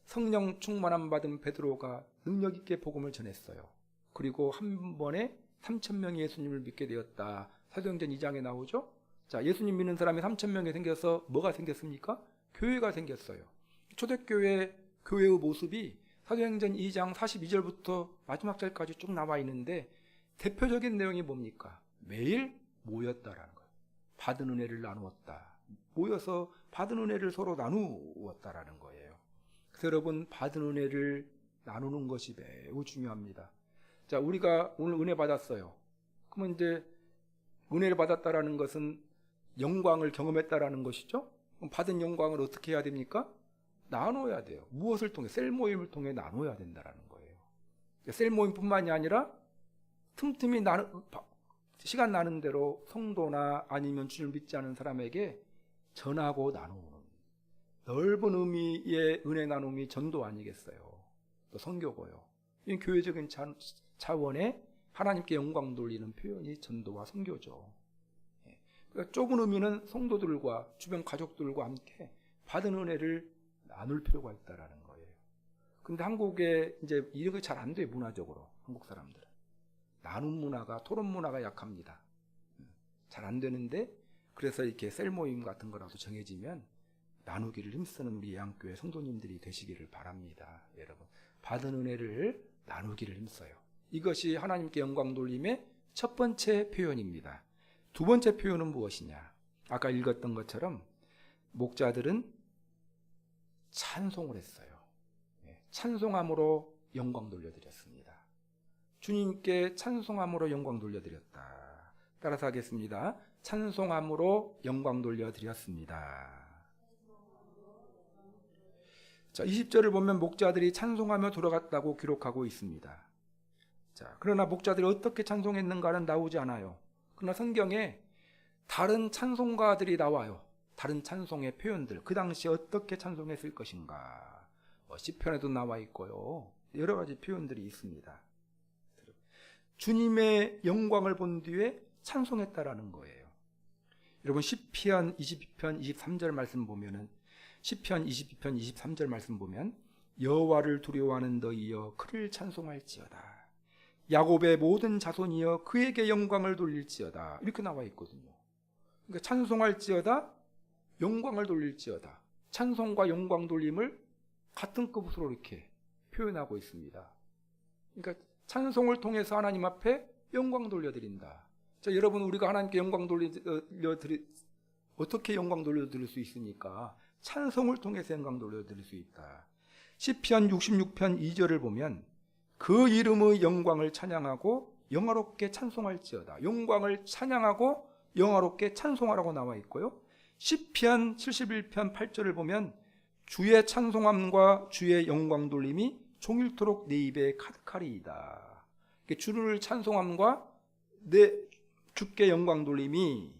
A: 성령 충만함 받은 베드로가 능력 있게 복음을 전했어요. 그리고 한 번에 3,000명이 예수님을 믿게 되었다. 사도행전 2장에 나오죠. 자, 예수님 믿는 사람이 3,000명이 생겨서 뭐가 생겼습니까? 교회가 생겼어요. 초대교회 교회의 모습이 사도행전 2장 42절부터 마지막 절까지 쭉 나와 있는데 대표적인 내용이 뭡니까? 매일 모였다라는 거예요. 받은 은혜를 나누었다. 모여서 받은 은혜를 서로 나누었다라는 거예요. 그래서 여러분, 받은 은혜를 나누는 것이 매우 중요합니다. 자, 우리가 오늘 은혜 받았어요. 그러면 이제 은혜를 받았다라는 것은 영광을 경험했다라는 것이죠. 그럼 받은 영광을 어떻게 해야 됩니까? 나눠야 돼요. 무엇을 통해? 셀 모임을 통해 나눠야 된다라는 거예요. 셀 모임뿐만이 아니라 틈틈이 시간 나는 대로 성도나 아니면 주님을 믿지 않은 사람에게 전하고 나누는 넓은 의미의 은혜 나눔이 전도 아니겠어요? 또 선교고요. 이 교회적인 차원의 하나님께 영광 돌리는 표현이 전도와 선교죠. 그러니까 좁은 의미는 성도들과 주변 가족들과 함께 받은 은혜를 나눌 필요가 있다라는 거예요. 근데 한국에 이제 이런 게 잘 안 돼요. 문화적으로 한국 사람들은 나눔 문화가, 토론 문화가 약합니다. 잘 안 되는데, 그래서 이렇게 셀 모임 같은 거라도 정해지면 나누기를 힘쓰는 우리 예양교회 성도님들이 되시기를 바랍니다. 여러분, 받은 은혜를 나누기를 힘써요. 이것이 하나님께 영광 돌림의 첫 번째 표현입니다. 두 번째 표현은 무엇이냐? 아까 읽었던 것처럼 목자들은 찬송을 했어요. 찬송함으로 영광 돌려드렸습니다. 주님께 찬송함으로 영광 돌려드렸다. 따라서 하겠습니다. 찬송함으로 영광 돌려드렸습니다. 자, 20절을 보면 목자들이 찬송하며 돌아갔다고 기록하고 있습니다. 자, 그러나 목자들이 어떻게 찬송했는가는 나오지 않아요. 그러나 성경에 다른 찬송가들이 나와요. 다른 찬송의 표현들, 그 당시에 어떻게 찬송했을 것인가. 시편에도 나와 있고요. 여러 가지 표현들이 있습니다. 주님의 영광을 본 뒤에 찬송했다라는 거예요. 여러분 시편 22편 23절 말씀 보면은 시편 22편 23절 말씀 보면 여호와를 두려워하는 너희여 그를 찬송할지어다. 야곱의 모든 자손이여 그에게 영광을 돌릴지어다. 이렇게 나와 있거든요. 그러니까 찬송할지어다, 영광을 돌릴지어다. 찬송과 영광 돌림을 같은 급으로 이렇게 표현하고 있습니다. 그러니까 찬송을 통해서 하나님 앞에 영광 돌려드린다. 자, 여러분 우리가 하나님께 영광 어떻게 영광 돌려드릴 수 있습니까? 찬송을 통해서 영광 돌려드릴 수 있다. 시편 66편 2절을 보면 그 이름의 영광을 찬양하고 영화롭게 찬송할지어다. 영광을 찬양하고 영화롭게 찬송하라고 나와 있고요. 시편 71편 8절을 보면 주의 찬송함과 주의 영광 돌림이 종일토록 내 입에 가득하리이다. 주를 찬송함과 내 주께 영광 돌림이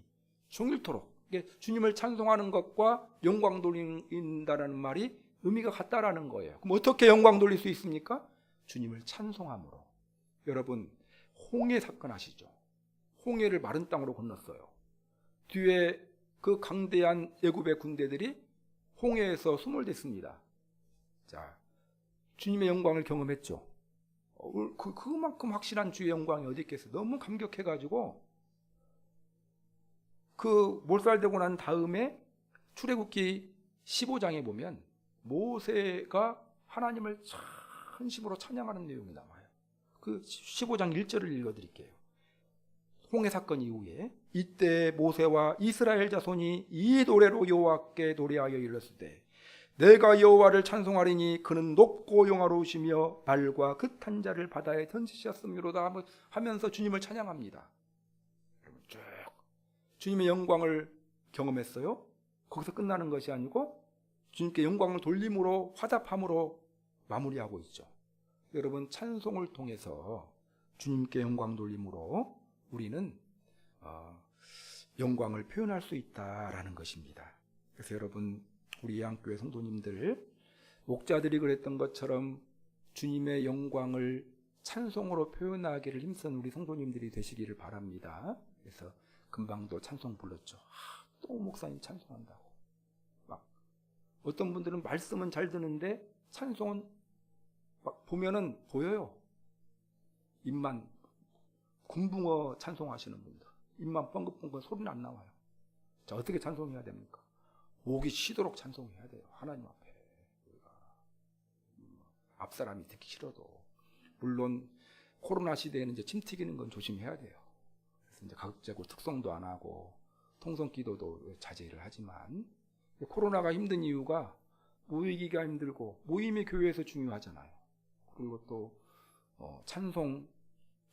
A: 종일토록, 주님을 찬송하는 것과 영광 돌린다라는 말이 의미가 같다라는 거예요. 그럼 어떻게 영광 돌릴 수 있습니까? 주님을 찬송함으로. 여러분 홍해 사건 아시죠? 홍해를 마른 땅으로 건넜어요. 뒤에 그 강대한 애굽의 군대들이 홍해에서 수몰됐습니다. 자, 주님의 영광을 경험했죠. 그만큼 확실한 주의 영광이 어디 있겠어요. 너무 감격해가지고 그 몰살되고 난 다음에 출애굽기 15장에 보면 모세가 하나님을 전심으로 찬양하는 내용이 나와요. 그 15장 1절을 읽어드릴게요. 홍해 사건 이후에 이때 모세와 이스라엘 자손이 이 노래로 여호와께 노래하여 이르렀으되 내가 여호와를 찬송하리니 그는 높고 영화로우시며 발과 그 탄자를 바다에 던지셨음이로다 하면서 주님을 찬양합니다. 여러분 쭉 주님의 영광을 경험했어요. 거기서 끝나는 것이 아니고 주님께 영광을 돌림으로 화답함으로 마무리하고 있죠. 여러분 찬송을 통해서 주님께 영광 돌림으로 우리는 영광을 표현할 수 있다라는 것입니다. 그래서 여러분 우리 양교회 성도님들 목자들이 그랬던 것처럼 주님의 영광을 찬송으로 표현하기를 힘쓴 우리 성도님들이 되시기를 바랍니다. 그래서 금방도 찬송 불렀죠. 또 목사님 찬송한다고. 막 어떤 분들은 말씀은 잘 듣는데 찬송은 막 보면은 보여요. 입만 군붕어 찬송하시는 분들, 입만 뻥긋뻥긋 소리는 안 나와요. 자, 어떻게 찬송해야 됩니까? 목이 쉬도록 찬송해야 돼요. 하나님 앞에. 앞사람이 듣기 싫어도. 물론 코로나 시대에는 이제 침 튀기는 건 조심해야 돼요. 그래서 이제 가급적으로 특성도 안 하고 통성기도도 자제를 하지만 코로나가 힘든 이유가 모이기가 힘들고 모임이 교회에서 중요하잖아요. 그리고 또 찬송,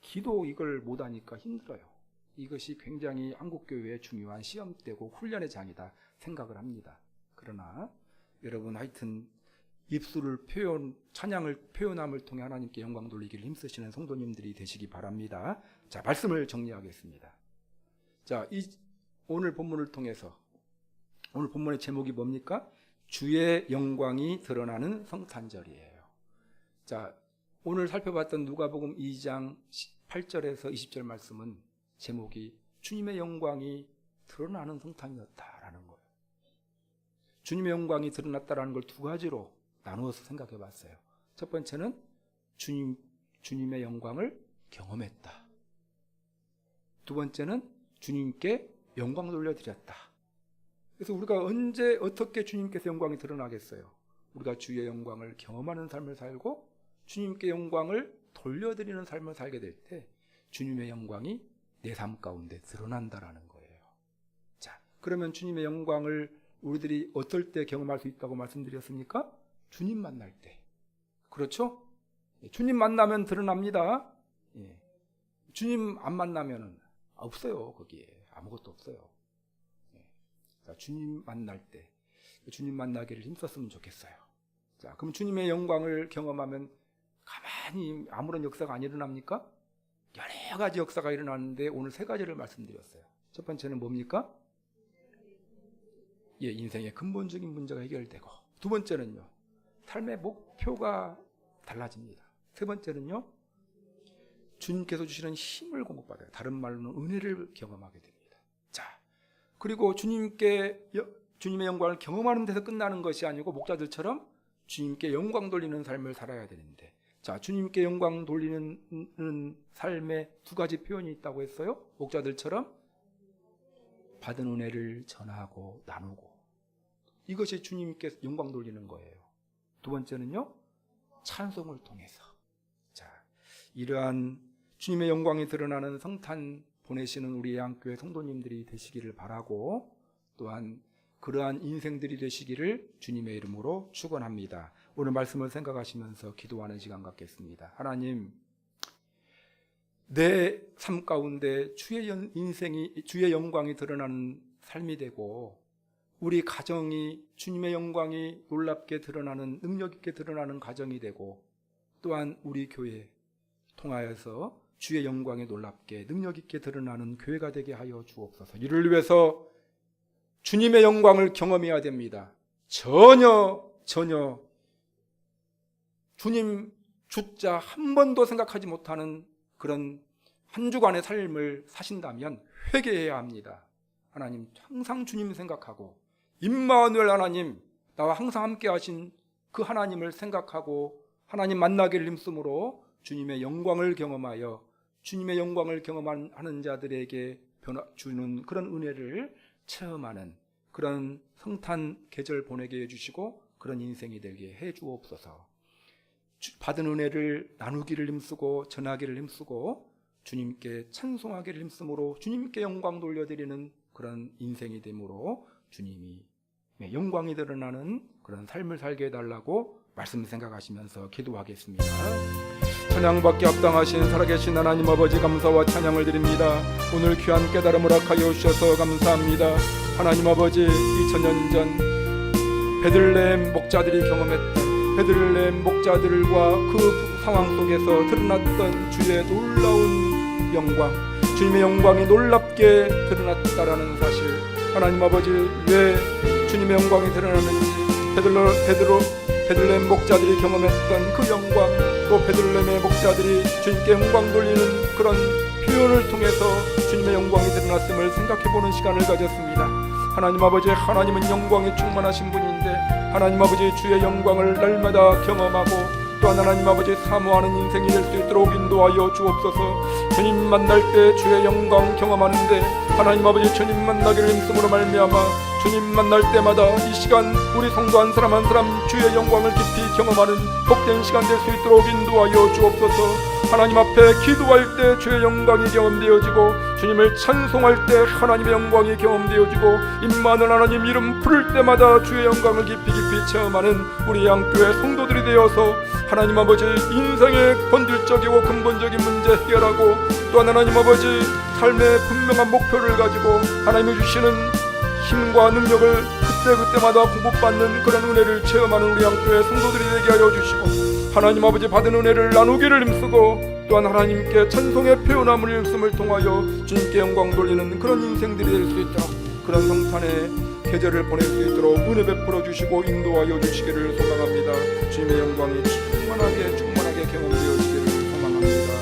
A: 기도 이걸 못하니까 힘들어요. 이것이 굉장히 한국교회의 중요한 시험대고 훈련의 장이다 생각을 합니다. 그러나 여러분 하여튼 입술을 찬양을 표현함을 통해 하나님께 영광 돌리기를 힘쓰시는 성도님들이 되시기 바랍니다. 자, 말씀을 정리하겠습니다. 자, 오늘 본문을 통해서 오늘 본문의 제목이 뭡니까? 주의 영광이 드러나는 성탄절이에요. 자, 오늘 살펴봤던 누가복음 2장 8절에서 20절 말씀은 제목이 주님의 영광이 드러나는 성탄이었다라는 거예요. 주님의 영광이 드러났다라는 걸 두 가지로 나누어서 생각해 봤어요. 첫 번째는 주님의 영광을 경험했다. 두 번째는 주님께 영광 돌려드렸다. 그래서 우리가 언제 어떻게 주님께서 영광이 드러나겠어요? 우리가 주의 영광을 경험하는 삶을 살고 주님께 영광을 돌려드리는 삶을 살게 될 때 주님의 영광이 내 삶 가운데 드러난다라는 거예요. 자, 그러면 주님의 영광을 우리들이 어떨 때 경험할 수 있다고 말씀드렸습니까? 주님 만날 때. 그렇죠? 주님 만나면 드러납니다. 예. 주님 안 만나면은 없어요. 거기에 아무것도 없어요. 예. 자, 주님 만날 때 주님 만나기를 힘썼으면 좋겠어요. 자, 그럼 주님의 영광을 경험하면 가만히 아무런 역사가 안 일어납니까? 여러 가지 역사가 일어나는데 오늘 세 가지를 말씀드렸어요. 첫 번째는 뭡니까? 예, 인생의 근본적인 문제가 해결되고, 두 번째는요, 삶의 목표가 달라집니다. 세 번째는요, 주님께서 주시는 힘을 공급받아요. 다른 말로는 은혜를 경험하게 됩니다. 자, 그리고 주님의 영광을 경험하는 데서 끝나는 것이 아니고 목자들처럼 주님께 영광 돌리는 삶을 살아야 되는데, 자, 주님께 영광 돌리는 삶에 두 가지 표현이 있다고 했어요. 목자들처럼 받은 은혜를 전하고 나누고, 이것이 주님께 영광 돌리는 거예요. 두 번째는요, 찬송을 통해서. 자, 이러한 주님의 영광이 드러나는 성탄 보내시는 우리 양교회 성도님들이 되시기를 바라고, 또한 그러한 인생들이 되시기를 주님의 이름으로 축원합니다. 오늘 말씀을 생각하시면서 기도하는 시간 갖겠습니다. 하나님, 내 삶 가운데 주의 영광이 드러나는 삶이 되고, 우리 가정이 주님의 영광이 놀랍게 드러나는, 능력 있게 드러나는 가정이 되고, 또한 우리 교회 통하여서 주의 영광이 놀랍게 능력 있게 드러나는 교회가 되게 하여 주옵소서. 이를 위해서 주님의 영광을 경험해야 됩니다. 전혀 주님 주자 한 번도 생각하지 못하는 그런 한 주간의 삶을 사신다면 회개해야 합니다. 하나님, 항상 주님 생각하고, 임마누엘 하나님, 나와 항상 함께 하신 그 하나님을 생각하고 하나님 만나기를 힘쓰므로 주님의 영광을 경험하여 주님의 영광을 경험하는 자들에게 주는 그런 은혜를 체험하는 그런 성탄 계절 보내게 해주시고, 그런 인생이 되게 해 주옵소서. 받은 은혜를 나누기를 힘쓰고 전하기를 힘쓰고 주님께 찬송하기를 힘쓰므로 주님께 영광 돌려드리는 그런 인생이 되므로 주님이 영광이 드러나는 그런 삶을 살게 해달라고 말씀 생각하시면서 기도하겠습니다. 찬양받기 합당하신 살아계신 하나님 아버지, 감사와 찬양을 드립니다. 오늘 귀한 깨달음을 허락하여 주셔서 감사합니다. 하나님 아버지, 2000년 전 베들레헴 목자들이 경험했던 베들레헴 목자들과 그 상황 속에서 드러났던 주의 놀라운 영광, 주님의 영광이 놀랍게 드러났다라는 사실, 하나님 아버지, 왜 주님의 영광이 드러나는지, 베들레헴 목자들이 경험했던 그 영광, 또 베들레헴의 목자들이 주님께 영광 돌리는 그런 표현을 통해서 주님의 영광이 드러났음을 생각해보는 시간을 가졌습니다. 하나님 아버지, 하나님은 영광이 충만하신 분인데 하나님 아버지, 주의 영광을 날마다 경험하고 또한 하나님 아버지 사모하는 인생이 될 수 있도록 인도하여 주옵소서. 주님 만날 때 주의 영광 경험하는데 하나님 아버지, 주님 만나기를 힘쓰므로 말미암아 주님 만날 때마다 이 시간 우리 성도 한 사람 한 사람 주의 영광을 깊이 경험하는 복된 시간 될 수 있도록 인도하여 주옵소서. 하나님 앞에 기도할 때 주의 영광이 경험되어지고, 주님을 찬송할 때 하나님의 영광이 경험되어지고, 임마누엘 하나님 이름 부를 때마다 주의 영광을 깊이 체험하는 우리 양교회 성도들이 되어서 하나님 아버지, 인생의 본질적이고 근본적인 문제 해결하고, 또한 하나님 아버지 삶의 분명한 목표를 가지고 하나님이 주시는 힘과 능력을 그때마다 공급받는 그런 은혜를 체험하는 우리 양교회 성도들이 되게 하여 주시고, 하나님 아버지 받은 은혜를 나누기를 힘쓰고, 또한 하나님께 찬송의 표현함을 힘씀을 통하여 주님께 영광 돌리는 그런 인생들이 될 수 있도록, 그런 성탄의 계절을 보낼 수 있도록 은혜 베풀어 주시고 인도하여 주시기를 소망합니다. 주님의 영광이 충만하게 경험되어지기를 소망합니다.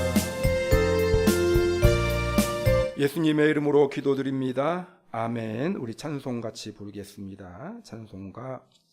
A: 예수님의 이름으로 기도드립니다. 아멘. 우리 찬송 같이 부르겠습니다. 찬송가